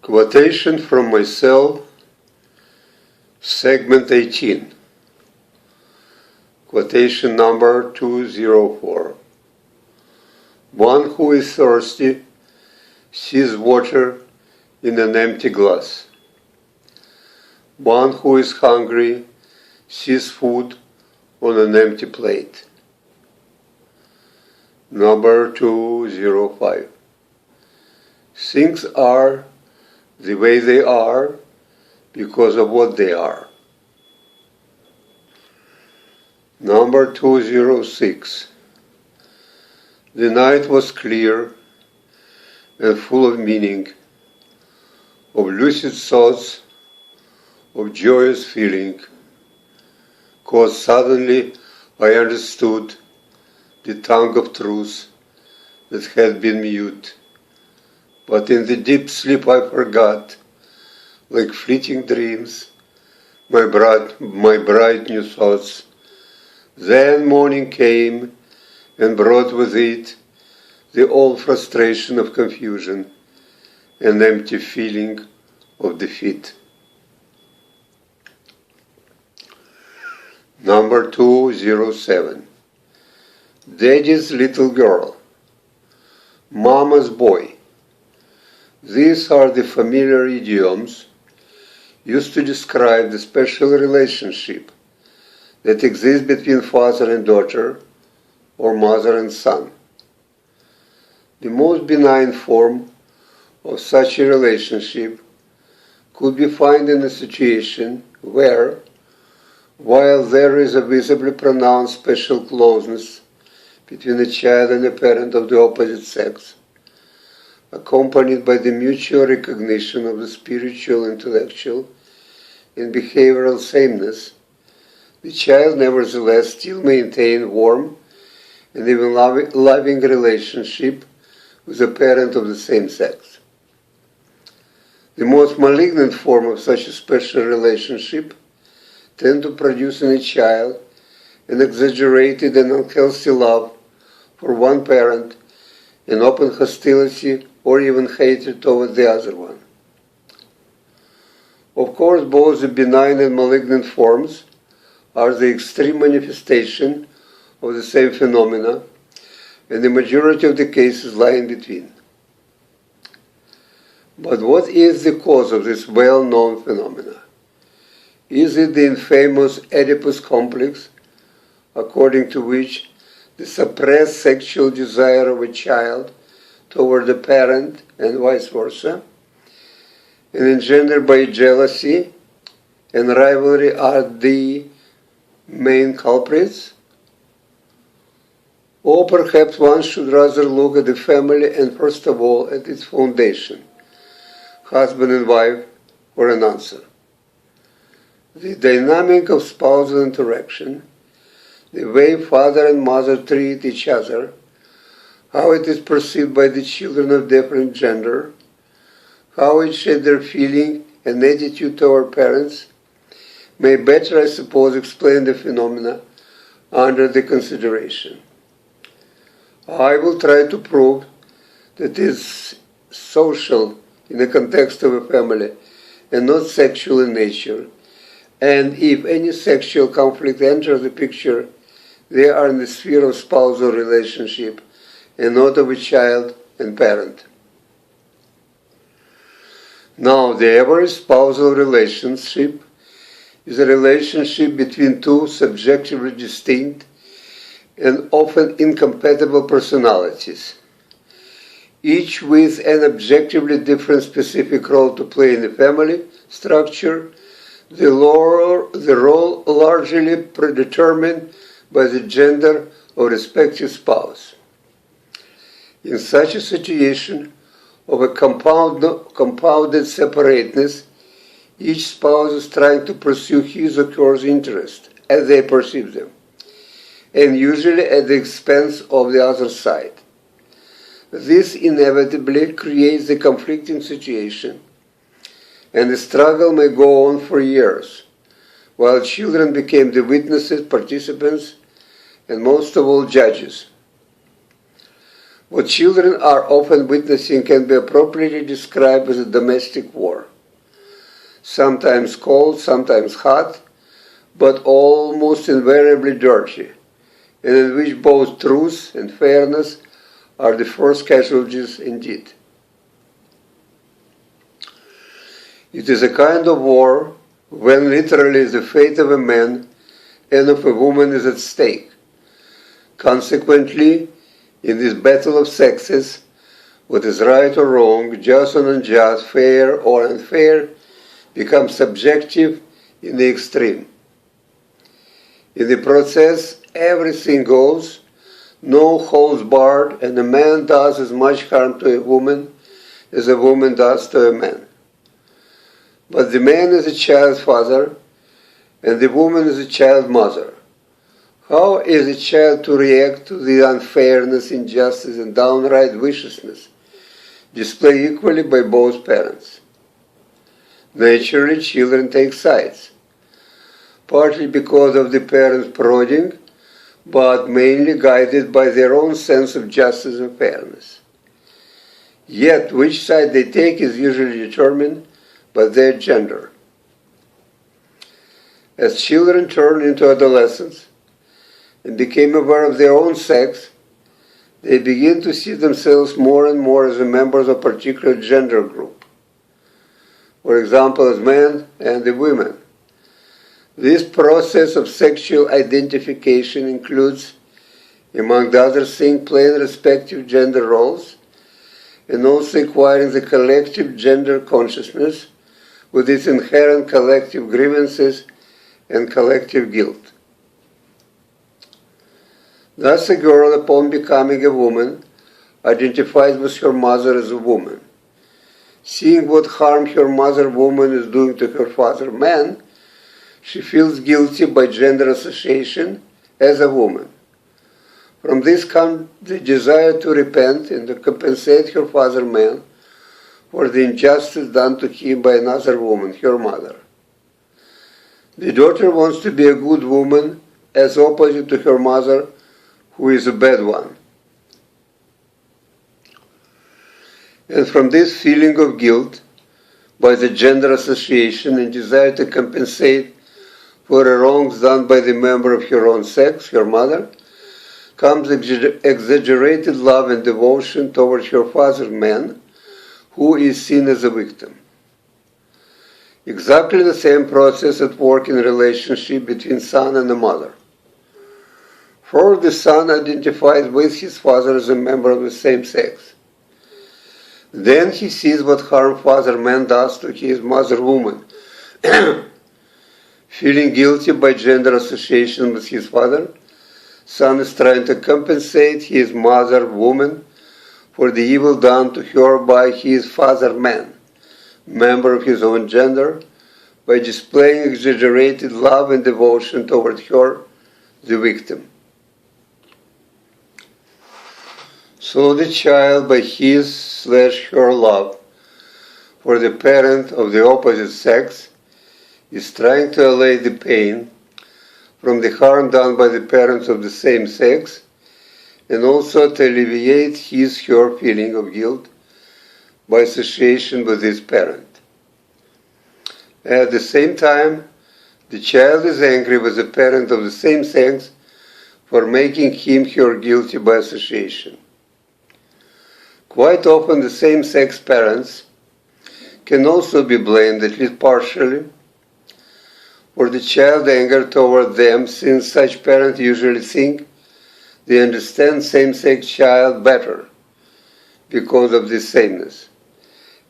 Quotation from myself, segment 18. Quotation number 204. One who is thirsty sees water in an empty glass. One who is hungry sees food on an empty plate. Number 205. Things are the way they are because of what they are. Number 206. The night was clear and full of meaning, of lucid thoughts, of joyous feeling, 'cause suddenly I understood the tongue of truth that had been mute. But in the deep sleep I forgot, like fleeting dreams, my bright new thoughts. Then morning came and brought with it the old frustration of confusion, an empty feeling of defeat. Number 207. Daddy's little girl, Mama's boy. These are the familiar idioms used to describe the special relationship that exists between father and daughter or mother and son. The most benign form of such a relationship could be found in a situation where, while there is a visibly pronounced special closeness between a child and a parent of the opposite sex, accompanied by the mutual recognition of the spiritual, intellectual, and behavioral sameness, the child nevertheless still maintains warm and even loving relationship with a parent of the same sex. The most malignant form of such a special relationship tend to produce in a child an exaggerated and unhealthy love for one parent and open hostility or even hatred toward the other one. Of course, both the benign and malignant forms are the extreme manifestation of the same phenomena, and the majority of the cases lie in between. But what is the cause of this well-known phenomena? Is it the infamous Oedipus complex, according to which the suppressed sexual desire of a child toward the parent and vice versa, and engendered by jealousy and rivalry are the main culprits? Or perhaps one should rather look at the family and first of all at its foundation, husband and wife, for an answer. The dynamic of spousal interaction, the way father and mother treat each other, how it is perceived by the children of different gender, how it shapes their feeling and attitude toward parents, may better, I suppose, explain the phenomena under the consideration. I will try to prove that it is social in the context of a family and not sexual in nature, and if any sexual conflict enters the picture, they are in the sphere of spousal relationship and not of a child and parent. Now, the average spousal relationship is a relationship between two subjectively distinct and often incompatible personalities, each with an objectively different specific role to play in the family structure, the role largely predetermined by the gender of respective spouse. In such a situation of a compounded separateness, each spouse is trying to pursue his or her interest as they perceive them, and usually at the expense of the other side. This inevitably creates a conflicting situation, and the struggle may go on for years, while children became the witnesses, participants, and most of all judges. What children are often witnessing can be appropriately described as a domestic war, sometimes cold, sometimes hot, but almost invariably dirty, and in which both truth and fairness are the first casualties indeed. It is a kind of war when literally the fate of a man and of a woman is at stake. Consequently, in this battle of sexes, what is right or wrong, just or unjust, fair or unfair, becomes subjective in the extreme. In the process, everything goes, no holds barred, and a man does as much harm to a woman as a woman does to a man. But the man is a child's father, and the woman is a child's mother. How is a child to react to the unfairness, injustice, and downright viciousness displayed equally by both parents? Naturally, children take sides, partly because of the parents' prodding, but mainly guided by their own sense of justice and fairness. Yet, which side they take is usually determined by their gender. As children turn into adolescents and become aware of their own sex, they begin to see themselves more and more as members of a particular gender group. For example, as men and the women. This process of sexual identification includes, among other things, playing respective gender roles and also acquiring the collective gender consciousness with its inherent collective grievances and collective guilt. Thus, a girl, upon becoming a woman, identifies with her mother as a woman. Seeing what harm her mother woman is doing to her father man, she feels guilty by gender association as a woman. From this comes the desire to repent and to compensate her father man for the injustice done to him by another woman, her mother. The daughter wants to be a good woman as opposite to her mother, who is a bad one. And from this feeling of guilt by the gender association and desire to compensate for the wrongs done by the member of her own sex, her mother, comes exaggerated love and devotion towards her father man, who is seen as a victim. Exactly the same process at work in a relationship between son and a mother. First, the son identifies with his father as a member of the same sex. Then he sees what harm father man does to his mother woman. Feeling guilty by gender association with his father, son is trying to compensate his mother woman for the evil done to her by his father man, member of his own gender, by displaying exaggerated love and devotion toward her, the victim. So the child, by his/her love for the parent of the opposite sex, is trying to allay the pain from the harm done by the parents of the same sex, and also to alleviate his/her feeling of guilt by association with this parent. At the same time, the child is angry with the parent of the same sex for making him/her guilty by association. Quite often the same-sex parents can also be blamed, at least partially, for the child anger toward them, since such parents usually think they understand same-sex child better because of this sameness,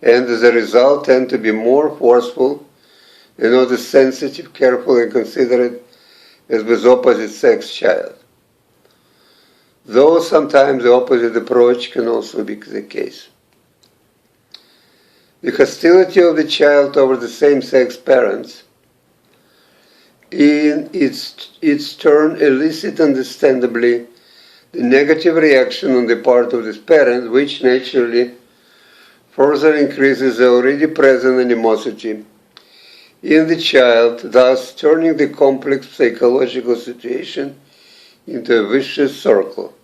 and as a result tend to be more forceful and not as sensitive, careful, and considerate as with opposite-sex child. Though sometimes the opposite approach can also be the case. The hostility of the child toward the same-sex parents in its turn elicits understandably the negative reaction on the part of this parent, which naturally further increases the already present animosity in the child, thus turning the complex psychological situation into a vicious circle.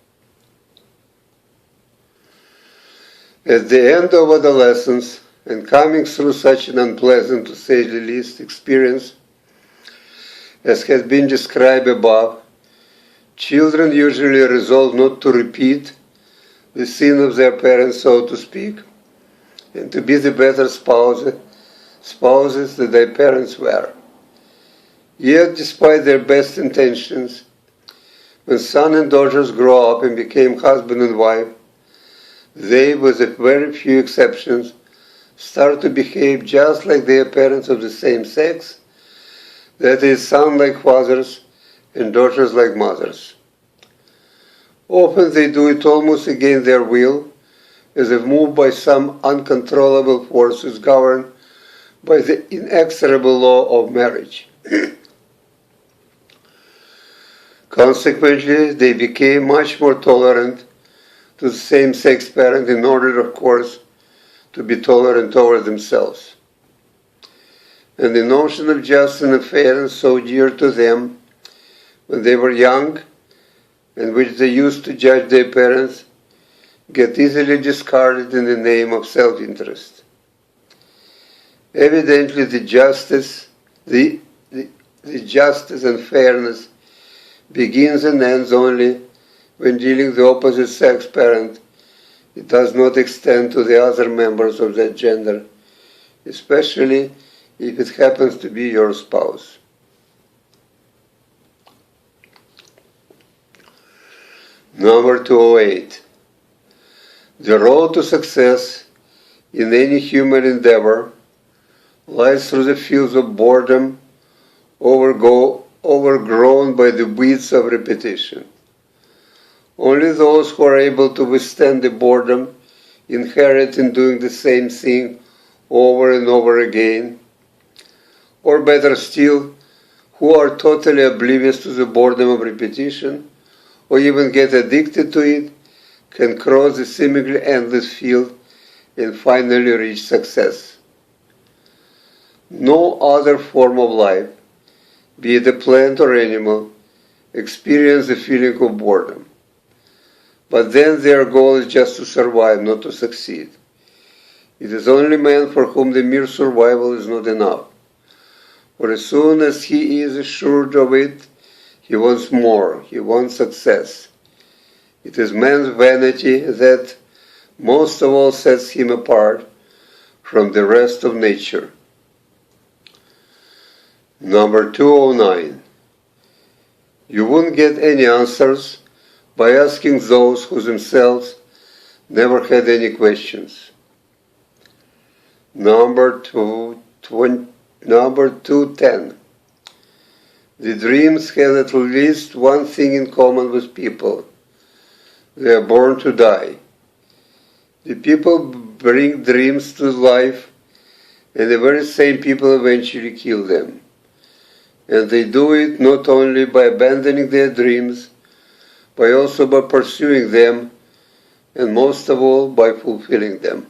At the end of adolescence, and coming through such an unpleasant, to say the least, experience as has been described above, children usually resolve not to repeat the sin of their parents, so to speak, and to be the better spouses that their parents were. Yet, despite their best intentions, when sons and daughters grow up and became husband and wife, they, with a very few exceptions, start to behave just like their parents of the same sex, that is, sons like fathers and daughters like mothers. Often they do it almost against their will, as if moved by some uncontrollable forces governed by the inexorable law of marriage. Consequently, they became much more tolerant to the same-sex parent in order, of course, to be tolerant toward themselves. And the notion of justice and fairness so dear to them when they were young, and which they used to judge their parents, get easily discarded in the name of self-interest. Evidently, the justice and fairness begins and ends only when dealing with the opposite sex parent. It does not extend to the other members of that gender, especially if it happens to be your spouse. Number 208. The road to success in any human endeavor lies through the fields of boredom, overgrown by the weeds of repetition. Only those who are able to withstand the boredom inherent in doing the same thing over and over again, or better still, who are totally oblivious to the boredom of repetition, or even get addicted to it, can cross the seemingly endless field and finally reach success. No other form of life, be it a plant or animal, experience the feeling of boredom. But then their goal is just to survive, not to succeed. It is only man for whom the mere survival is not enough. For as soon as he is assured of it, he wants more, he wants success. It is man's vanity that most of all sets him apart from the rest of nature. Number 209. You won't get any answers by asking those who themselves never had any questions. Number 210. The dreams have at least one thing in common with people. They are born to die. The people bring dreams to life, and the very same people eventually kill them. And they do it not only by abandoning their dreams, but also by pursuing them, and most of all by fulfilling them.